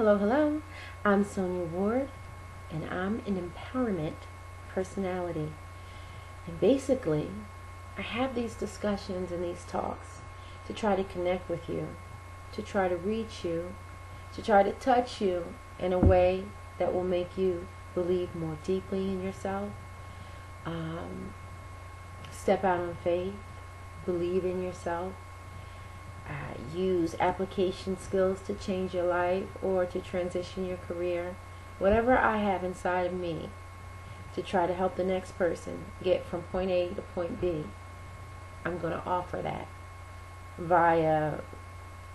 Hello, hello. I'm Sonia Ward, and I'm an empowerment personality. And basically, I have these discussions and these talks to try to connect with you, to try to reach you, to try to touch you in a way that will make you believe more deeply in yourself, step out on faith, believe in yourself, use application skills to change your life or to transition your career. Whatever I have inside of me to try to help the next person get from point A to point B, I'm going to offer that via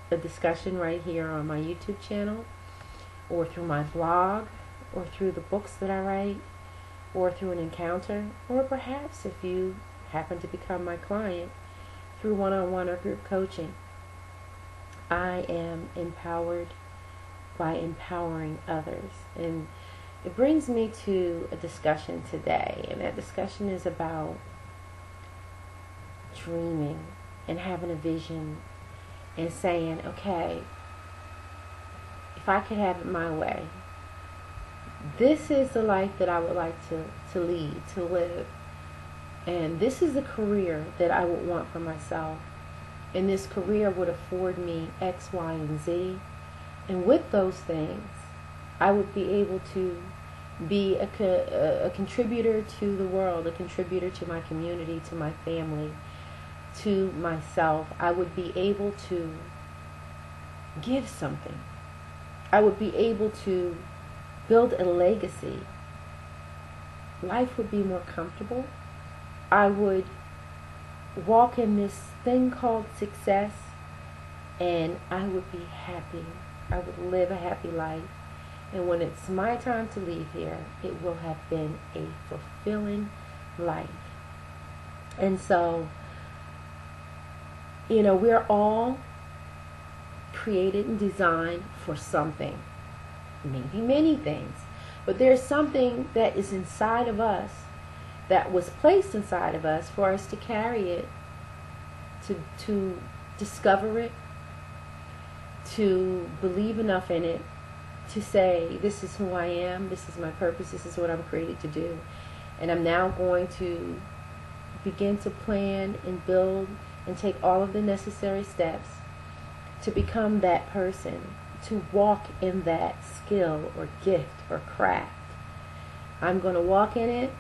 a discussion right here on my YouTube channel, or through my blog, or through the books that I write, or through an encounter, or perhaps if you happen to become my client, through one-on-one or group coaching. I am empowered by empowering others. And it brings me to a discussion today, and that discussion is about dreaming and having a vision and saying, okay, if I could have it my way, this is the life that I would like to lead, to live. And this is the career that I would want for myself. And this career would afford me X, Y, and Z. And with those things, I would be able to be a contributor to the world, a contributor to my community, to my family, to myself. I would be able to give something. I would be able to build a legacy. Life would be more comfortable. I would walk in this thing called success, and I would be happy. I would live a happy life. And when it's my time to leave here, it will have been a fulfilling life. And so, we're all created and designed for something. Maybe many things. But there's something that is inside of us, that was placed inside of us for us to carry it, to discover it, to believe enough in it, to say, this is who I am, this is my purpose, this is what I'm created to do. And I'm now going to begin to plan and build and take all of the necessary steps to become that person, to walk in that skill or gift or craft. I'm going to walk in it.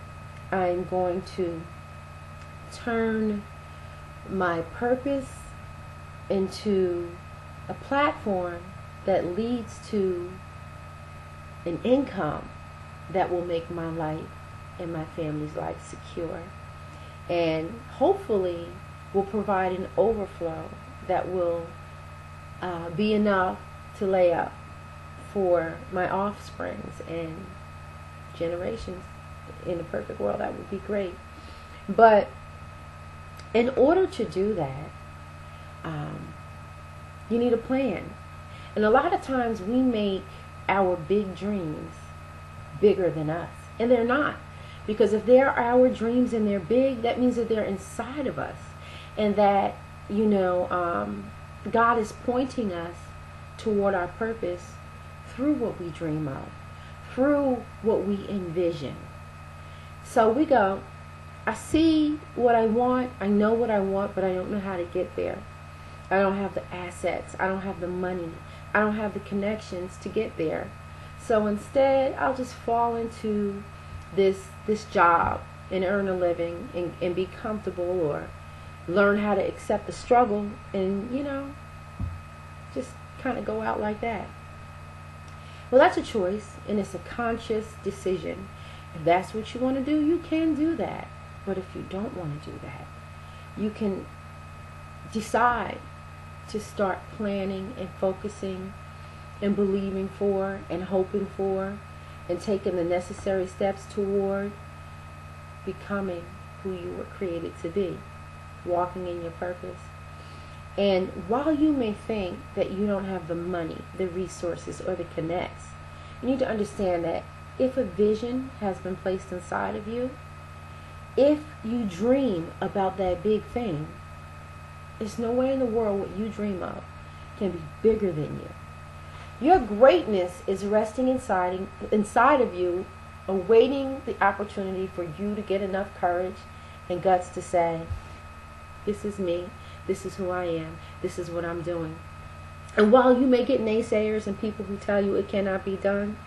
I'm going to turn my purpose into a platform that leads to an income that will make my life and my family's life secure, and hopefully will provide an overflow that will be enough to lay up for my offsprings and generations. In a perfect world, that would be great. But in order to do that, you need a plan. And a lot of times we make our big dreams bigger than us. And they're not. Because if they're our dreams and they're big, that means that they're inside of us. And that, God is pointing us toward our purpose through what we dream of, through what we envision. So we go, I see what I want, I know what I want, but I don't know how to get there. I don't have the assets, I don't have the money, I don't have the connections to get there. So instead, I'll just fall into this job and earn a living and be comfortable, or learn how to accept the struggle and, just kind of go out like that. Well, that's a choice, and it's a conscious decision. If that's what you want to do, you can do that. But if you don't want to do that, you can decide to start planning and focusing and believing for and hoping for and taking the necessary steps toward becoming who you were created to be, walking in your purpose. And while you may think that you don't have the money, the resources, or the connects, you need to understand that if a vision has been placed inside of you, if you dream about that big thing, there's no way in the world what you dream of can be bigger than you. Your greatness is resting inside of you, awaiting the opportunity for you to get enough courage and guts to say, this is me, this is who I am, this is what I'm doing. And while you may get naysayers and people who tell you it cannot be done,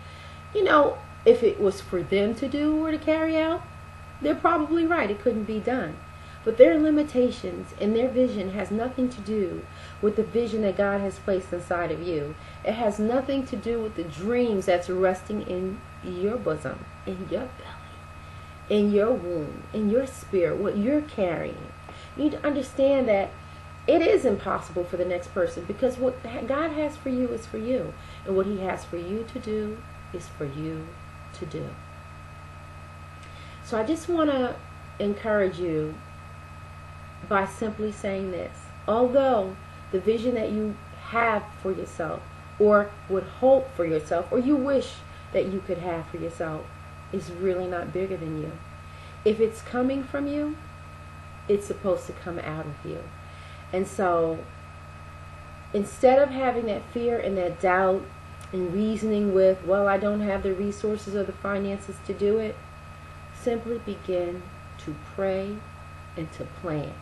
if it was for them to do or to carry out, they're probably right, it couldn't be done. But their limitations and their vision has nothing to do with the vision that God has placed inside of you. It has nothing to do with the dreams that's resting in your bosom, in your belly, in your womb, in your spirit, what you're carrying. You need to understand that it is impossible for the next person, because what God has for you is for you. And what He has for you to do is for you to do. So I just want to encourage you by simply saying this. Although the vision that you have for yourself, or would hope for yourself, or you wish that you could have for yourself, is really not bigger than you. If it's coming from you, it's supposed to come out of you. And so instead of having that fear and that doubt and reasoning with, well, I don't have the resources or the finances to do it, simply begin to pray and to plan.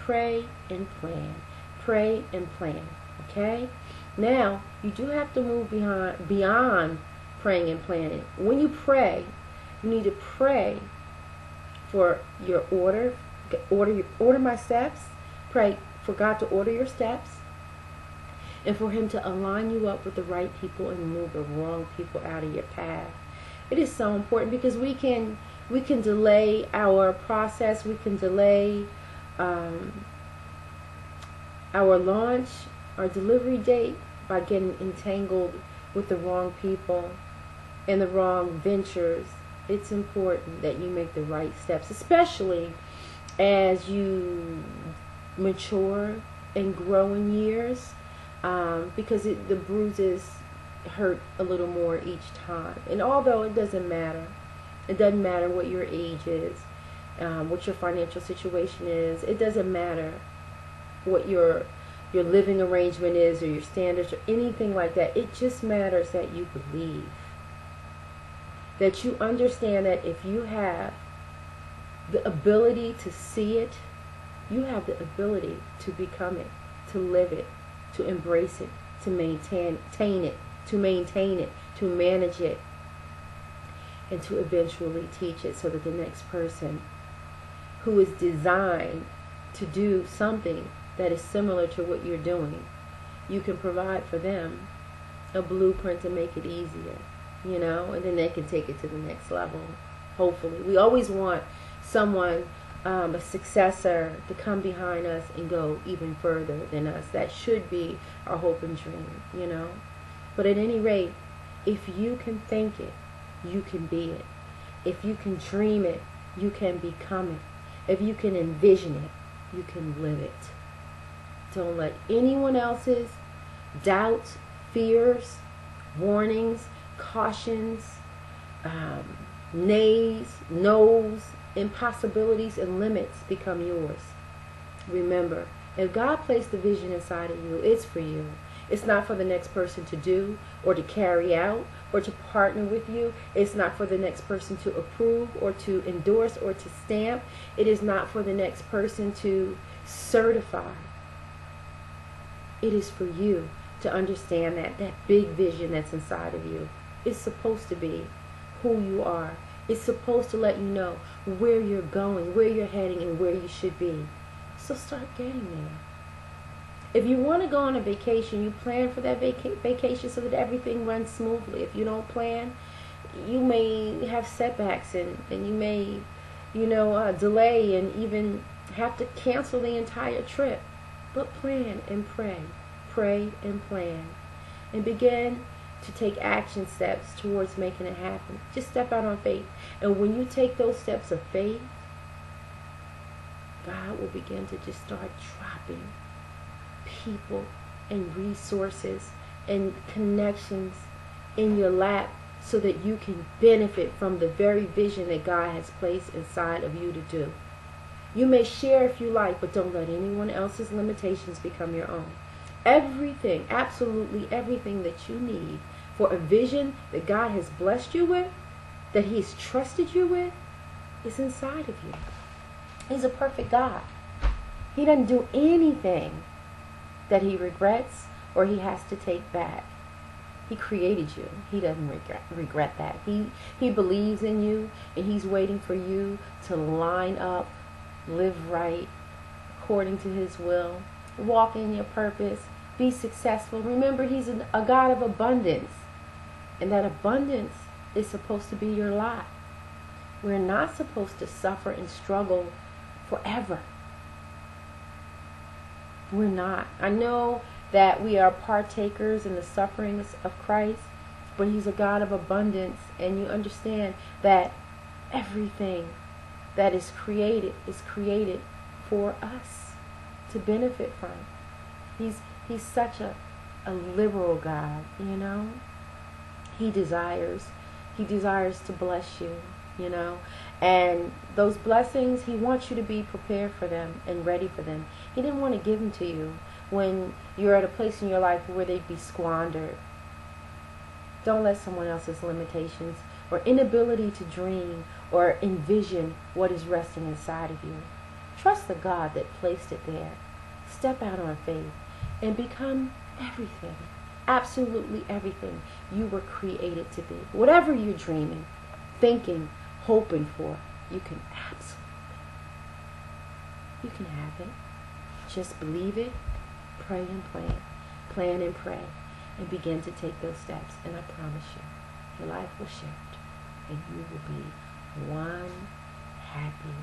Pray and plan. Pray and plan. Okay? Now, you do have to move beyond praying and planning. When you pray, you need to pray for your order my steps. Pray for God to order your steps, and for Him to align you up with the right people and move the wrong people out of your path. It is so important, because we can delay our process. We can delay our launch, our delivery date, by getting entangled with the wrong people and the wrong ventures. It's important that you make the right steps, especially as you mature and grow in years, because the bruises hurt a little more each time. And although it doesn't matter what your age is, what your financial situation is, it doesn't matter what your living arrangement is, or your standards, or anything like that. It just matters that you believe, that you understand that if you have the ability to see it, you have the ability to become it, to live it, to embrace it, to maintain it, to manage it, and to eventually teach it, so that the next person who is designed to do something that is similar to what you're doing, you can provide for them a blueprint to make it easier, and then they can take it to the next level, hopefully. We always want someone, a successor, to come behind us and go even further than us. That should be our hope and dream, But at any rate, if you can think it, you can be it. If you can dream it, you can become it. If you can envision it, you can live it. Don't let anyone else's doubts, fears, warnings, cautions, nays, no's, impossibilities, and limits become yours. Remember, if God placed the vision inside of you, it's for you. It's not for the next person to do or to carry out or to partner with you. It's not for the next person to approve or to endorse or to stamp. It is not for the next person to certify. It is for you to understand that big vision that's inside of you is supposed to be who you are. It's supposed to let you know where you're going, where you're heading, and where you should be. So start getting there. If you want to go on a vacation, you plan for that vacation so that everything runs smoothly. If you don't plan, you may have setbacks, and you may, delay and even have to cancel the entire trip. But plan and pray. Pray and plan. And begin to take action steps towards making it happen. Just step out on faith. And when you take those steps of faith, God will begin to just start dropping people and resources and connections in your lap, so that you can benefit from the very vision that God has placed inside of you to do. You may share if you like, but don't let anyone else's limitations become your own. Everything, absolutely everything that you need for a vision that God has blessed you with, that He's trusted you with, is inside of you. He's a perfect God. He doesn't do anything that He regrets or He has to take back. He created you. He doesn't regret that. He believes in you, and He's waiting for you to line up, live right, according to His will, walk in your purpose, be successful. Remember, He's a God of abundance, and that abundance is supposed to be your lot. We're not supposed to suffer and struggle forever. We're not. I know that we are partakers in the sufferings of Christ, but He's a God of abundance, and you understand that everything that is created for us to benefit from. He's such a liberal God, you know. He desires to bless you, you know. And those blessings, He wants you to be prepared for them and ready for them. He didn't want to give them to you when you're at a place in your life where they'd be squandered. Don't let someone else's limitations or inability to dream or envision what is resting inside of you. Trust the God that placed it there. Step out on faith and become everything, absolutely everything you were created to be. Whatever you're dreaming, thinking, hoping for, you can have it. Just believe it, pray and plan and pray, and begin to take those steps. And I promise you, your life will shift, and you will be one happy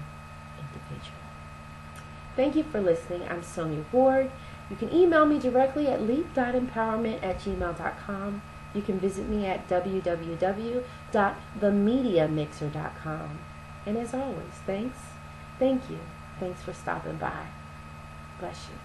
individual. Thank you for listening. I'm Sonia Ward. You can email me directly at leap.empowerment@gmail.com. You can visit me at www.themediamixer.com. And as always, thank you. Thanks for stopping by. Bless you.